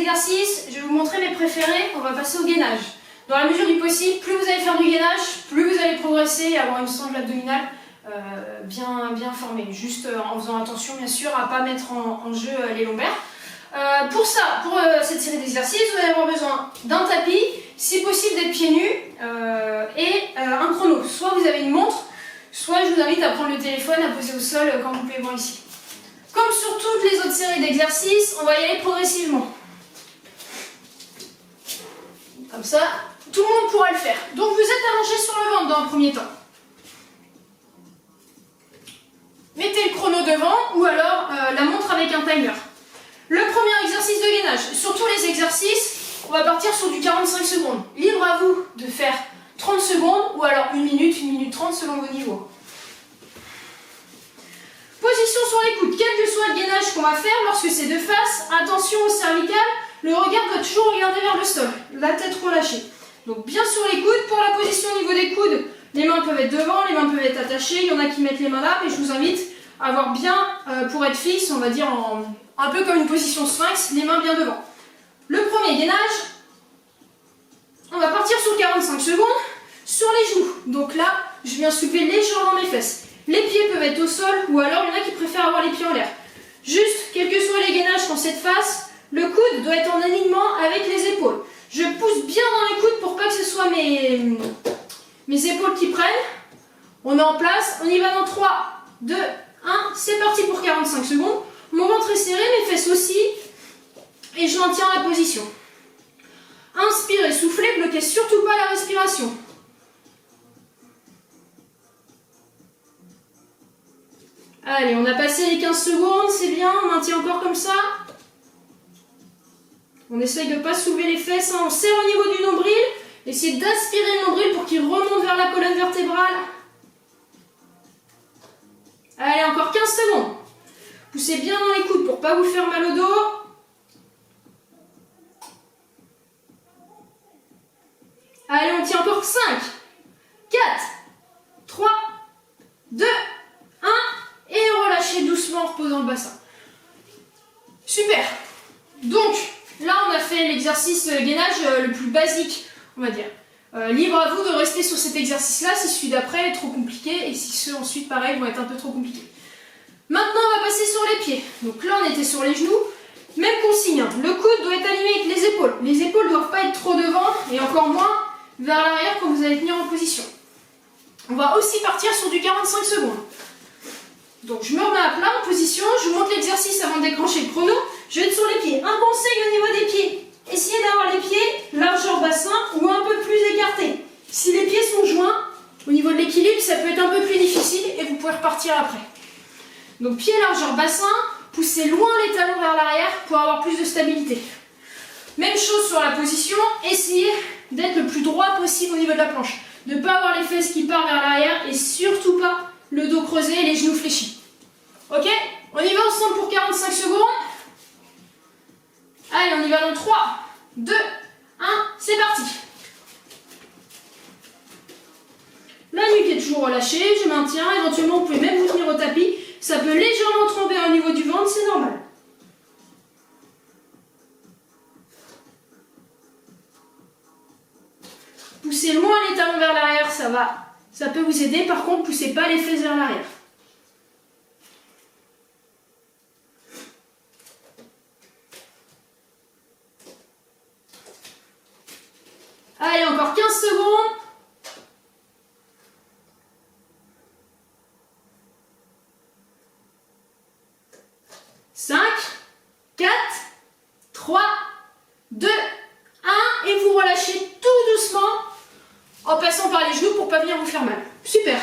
exercices, je vais vous montrer mes préférés. On va passer au gainage. Dans la mesure du possible, plus vous allez faire du gainage, plus vous allez progresser et avoir une sangle abdominale bien formée. Juste en faisant attention, bien sûr, à ne pas mettre en jeu les lombaires. Pour cette série d'exercices, vous allez avoir besoin d'un tapis, si possible d'être pieds nus, et un chrono. Soit vous avez une montre, soit je vous invite à prendre le téléphone, à poser au sol, comme vous pouvez voir ici. Comme sur toutes les autres séries d'exercices, on va y aller progressivement. Comme ça, tout le monde pourra le faire. Donc vous êtes allongé sur le ventre dans un premier temps. Mettez le chrono devant ou alors la montre avec un timer. Le premier exercice de gainage. Sur tous les exercices, on va partir sur du 45 secondes. Libre à vous de faire 30 secondes ou alors 1 minute 30 selon vos niveaux. Position sur les coudes. Quel que soit le gainage qu'on va faire, lorsque c'est de face, attention au cervical, le regard doit toujours regarder vers le sol, la tête relâchée. Donc bien sur les coudes. Pour la position au niveau des coudes, les mains peuvent être devant, les mains peuvent être attachées. Il y en a qui mettent les mains là, mais je vous invite à avoir bien, pour être fixe, on va dire un peu comme une position sphinx, les mains bien devant. Le premier gainage, on va partir sur 45 secondes sur les genoux. Donc là, je viens soulever légèrement mes fesses. Les pieds peuvent être au sol ou alors il y en a qui préfèrent avoir les pieds en l'air. Juste, quels que soient les gainages quand c'est de face, le coude doit être en alignement avec les épaules. Je pousse bien dans les coudes pour pas que ce soit mes épaules qui prennent. On est en place, on y va dans 3, 2, 1, c'est parti pour 45 secondes. Mon ventre est serré, mes fesses aussi, et je maintiens la position. Inspirez, soufflez, bloquez surtout pas la respiration. Allez, on a passé les 15 secondes, c'est bien, on maintient encore comme ça. On essaye de ne pas soulever les fesses, hein. On serre au niveau du nombril. Essayez d'aspirer le nombril pour qu'il remonte vers la colonne vertébrale. Allez, encore 15 secondes. Poussez bien dans les coudes pour ne pas vous faire mal au dos. Allez, on tient encore 5, 4, 3, 2, 1. Et relâchez doucement en reposant le bassin. Super. Donc, là, on a fait l'exercice gainage le plus basique, on va dire. Libre à vous de rester sur cet exercice-là si celui d'après est trop compliqué et si ceux ensuite, pareil, vont être un peu trop compliqués. Maintenant, on va passer sur les pieds. Donc là, on était sur les genoux. Même consigne, hein. Le coude doit être aligné avec les épaules. Les épaules ne doivent pas être trop devant et encore moins vers l'arrière quand vous allez tenir en position. On va aussi partir sur du 45 secondes. Donc je me remets à plat en position, je vous montre l'exercice avant de déclencher le chrono. Je vais être sur les pieds. Un conseil au niveau des pieds. Essayez d'avoir les pieds largeur bassin ou un peu plus écartés. Si les pieds sont joints, au niveau de l'équilibre, ça peut être un peu plus difficile et vous pouvez repartir après. Donc pieds largeur bassin, poussez loin les talons vers l'arrière pour avoir plus de stabilité. Même chose sur la position, essayez d'être le plus droit possible au niveau de la planche. De ne pas avoir les fesses qui partent vers l'arrière et surtout pas le dos creusé et les genoux fléchis. Ok? On y va ensemble pour 45 secondes. Allez, on y va dans 3, 2, 1, c'est parti. La nuque est toujours relâchée, je maintiens. Éventuellement, vous pouvez même vous tenir au tapis. Ça peut légèrement trembler au niveau du ventre, c'est normal. Poussez loin les talons vers l'arrière, ça peut vous aider. Par contre, poussez pas les fesses vers l'arrière. Allez, encore 15 secondes. Cinq, 4, 3, 2, 1 et vous relâchez tout doucement en passant par les genoux pour ne pas venir vous faire mal. Super.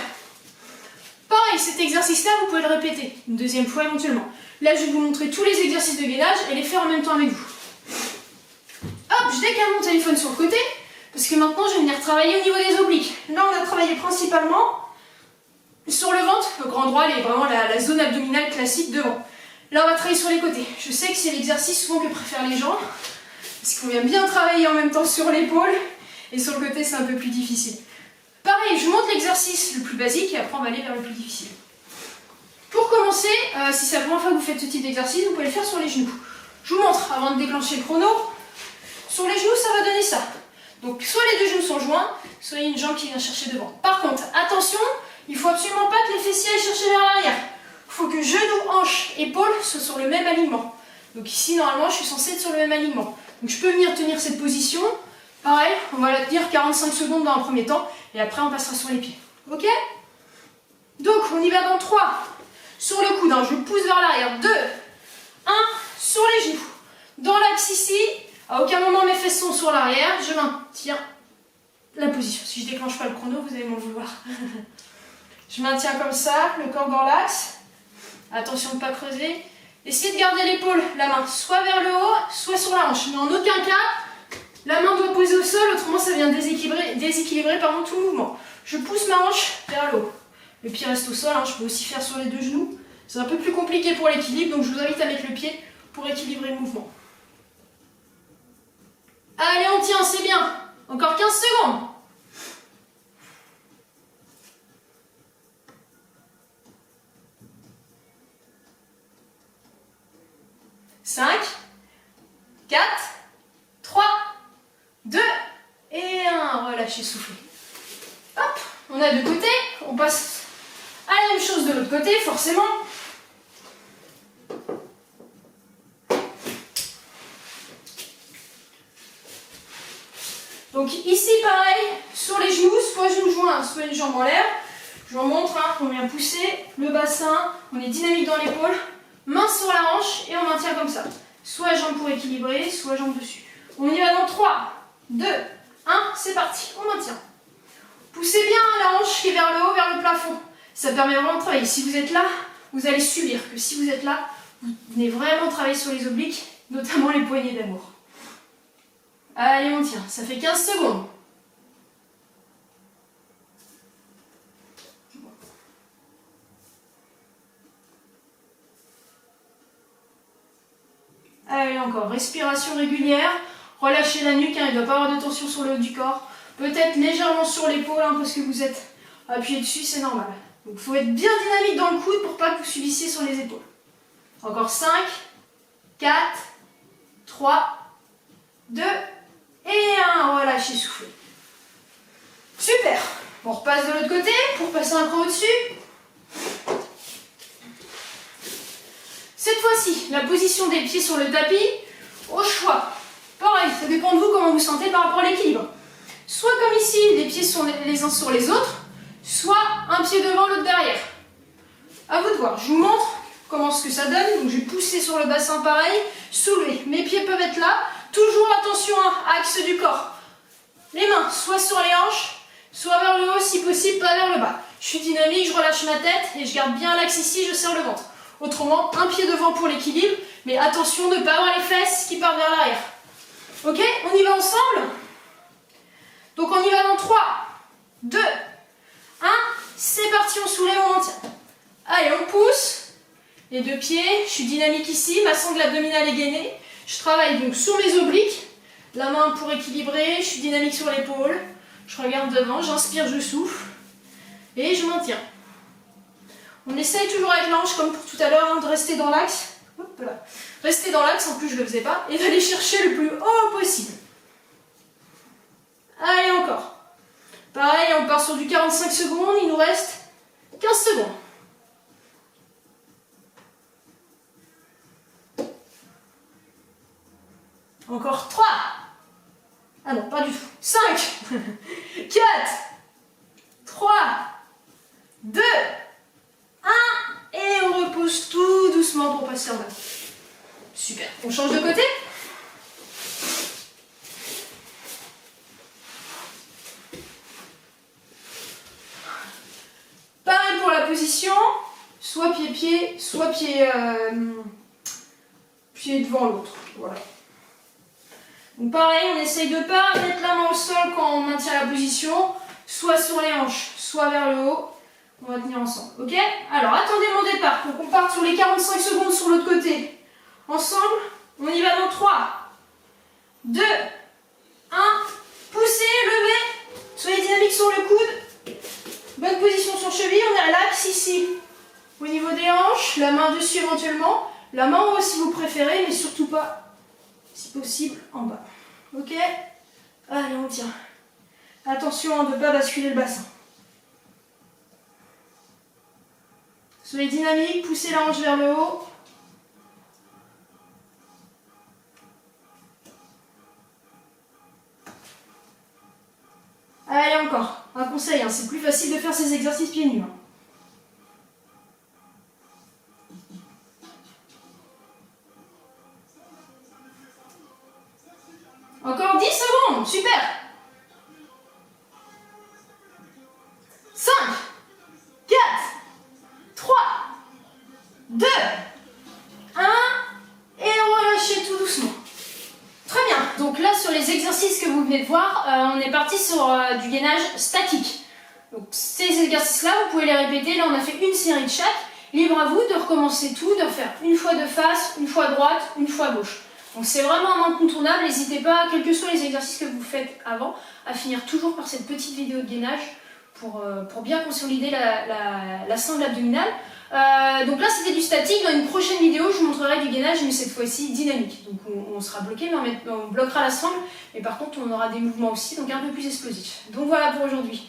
Pareil, cet exercice-là, vous pouvez le répéter une deuxième fois éventuellement. Là, je vais vous montrer tous les exercices de gainage et les faire en même temps avec vous. Hop, je décale mon téléphone sur le côté parce que maintenant, je vais venir travailler au niveau des obliques. Là, on a travaillé principalement sur le ventre, le grand droit, vraiment la zone abdominale classique devant. Là, on va travailler sur les côtés. Je sais que c'est l'exercice souvent que préfèrent les gens parce qu'on vient bien travailler en même temps sur l'épaule et sur le côté, c'est un peu plus difficile. Pareil, je vous montre l'exercice le plus basique et après, on va aller vers le plus difficile. Pour commencer, si c'est la première fois que vous faites ce type d'exercice, vous pouvez le faire sur les genoux. Je vous montre avant de déclencher le chrono. Sur les genoux, ça va donner ça. Donc soit les deux genoux sont joints, soit il y a une jambe qui vient chercher devant. Par contre, attention, il ne faut absolument pas que les fessiers aillent chercher vers l'arrière. Il faut que genoux, hanches, épaules soient sur le même alignement. Donc ici, normalement, je suis censée être sur le même alignement. Donc je peux venir tenir cette position. Pareil, on va la tenir 45 secondes dans un premier temps, et après on passera sur les pieds. Ok? Donc on y va dans 3. Sur le coude, hein, je pousse vers l'arrière. 2, 1, sur les genoux. Dans l'axe ici, à aucun moment mes fesses sont sur l'arrière, je maintiens la position. Si je ne déclenche pas le chrono, vous allez m'en vouloir. Je maintiens comme ça, le corps dans l'axe. Attention de ne pas creuser. Essayez de garder l'épaule, la main soit vers le haut, soit sur la hanche. Mais en aucun cas, la main doit poser au sol, autrement ça vient déséquilibrer tout le mouvement. Je pousse ma hanche vers le haut. Le pied reste au sol, hein, je peux aussi faire sur les deux genoux. C'est un peu plus compliqué pour l'équilibre, donc je vous invite à mettre le pied pour équilibrer le mouvement. Allez, on tient, c'est bien. Encore 15 secondes. 5, 4, 3, 2 et 1. Relâchez, soufflez. Hop, on a deux côtés. On passe à la même chose de l'autre côté, forcément. Donc ici, pareil, sur les genoux, soit genoux joints, soit une jambe en l'air. Je vous montre, hein, on vient pousser le bassin, on est dynamique dans l'épaule, main sur la hanche et on maintient comme ça. Soit jambe pour équilibrer, soit jambe dessus. On y va dans 3, 2, 1, c'est parti, on maintient. Poussez bien la hanche qui est vers le haut, vers le plafond. Ça permet vraiment de travailler. Si vous êtes là, vous allez subir. Que si vous êtes là, vous venez vraiment travailler sur les obliques, notamment les poignées d'amour. Allez, on tient. Ça fait 15 secondes. Allez, encore. Respiration régulière. Relâchez la nuque. Hein, il ne doit pas y avoir de tension sur le haut du corps. Peut-être légèrement sur l'épaule, hein, parce que vous êtes appuyé dessus, c'est normal. Donc il faut être bien dynamique dans le coude pour pas que vous subissiez sur les épaules. Encore 5, 4, 3, 2 et 1. Relâchez, soufflez. Super. On repasse de l'autre côté pour passer un cran au-dessus. Cette fois-ci, la position des pieds sur le tapis, au choix. Pareil, ça dépend de vous comment vous sentez par rapport à l'équilibre. Soit comme ici, les pieds sont les uns sur les autres, soit un pied devant, l'autre derrière. À vous de voir. Je vous montre comment ce que ça donne. Donc je vais pousser sur le bassin pareil, soulever. Mes pieds peuvent être là. Toujours attention à axe du corps. Les mains soit sur les hanches, soit vers le haut, si possible, pas vers le bas. Je suis dynamique, je relâche ma tête et je garde bien l'axe ici, je serre le ventre. Autrement, un pied devant pour l'équilibre, mais attention de ne pas avoir les fesses qui partent vers l'arrière. Ok, on y va ensemble? Donc on y va dans 3, 2, 1, c'est parti, on soulève, on maintient. Allez, on pousse, les deux pieds, je suis dynamique ici, ma sangle abdominale est gainée. Je travaille donc sur mes obliques, la main pour équilibrer, je suis dynamique sur l'épaule, je regarde devant, j'inspire, je souffle, et je maintiens. On essaye toujours avec l'ange, comme pour tout à l'heure, hein, de rester dans l'axe. Hop là. Rester dans l'axe, en plus je ne le faisais pas, et d'aller chercher le plus haut possible. Allez, encore. Pareil, on part sur du 45 secondes, il nous reste 15 secondes. Encore 3. Ah non, pas du tout. 5, 4, 3, 2, 1. Et on repose tout doucement pour passer en bas. Super. On change de côté? Pareil pour la position, soit pied-pied, soit pied devant l'autre. Voilà. Donc pareil, on essaye de ne pas mettre la main au sol quand on maintient la position, soit sur les hanches, soit vers le haut. On va tenir ensemble, ok? Alors attendez mon départ pour qu'on parte sur les 45 secondes sur l'autre côté. Ensemble, on y va dans 3, 2, 1, poussez, levez, soyez dynamique sur le coude. Bonne position sur cheville, on est à l'axe ici. Au niveau des hanches, la main dessus éventuellement. La main en haut si vous préférez, mais surtout pas, si possible, en bas. Ok? Allez, on tient. Attention de ne pas basculer le bassin. Soyez dynamique, poussez la hanche vers le haut. Allez, encore. Un conseil, hein, c'est plus facile de faire ces exercices pieds nus. Hein. Encore 10 secondes, super. 5, 4, 3, 2, 1, et relâchez tout doucement. Très bien, donc là sur les exercices que vous venez de voir, on est parti sur du gainage statique. Donc ces exercices-là, vous pouvez les répéter, là on a fait une série de chaque. Libre à vous de recommencer tout, de faire une fois de face, une fois droite, une fois gauche. Donc c'est vraiment un incontournable, n'hésitez pas, quels que soient les exercices que vous faites avant, à finir toujours par cette petite vidéo de gainage pour bien consolider la sangle abdominale. Donc là c'était du statique, dans une prochaine vidéo je vous montrerai du gainage mais cette fois-ci dynamique. Donc on sera bloqué mais on bloquera la sangle, mais par contre on aura des mouvements aussi, donc un peu plus explosifs. Donc voilà pour aujourd'hui.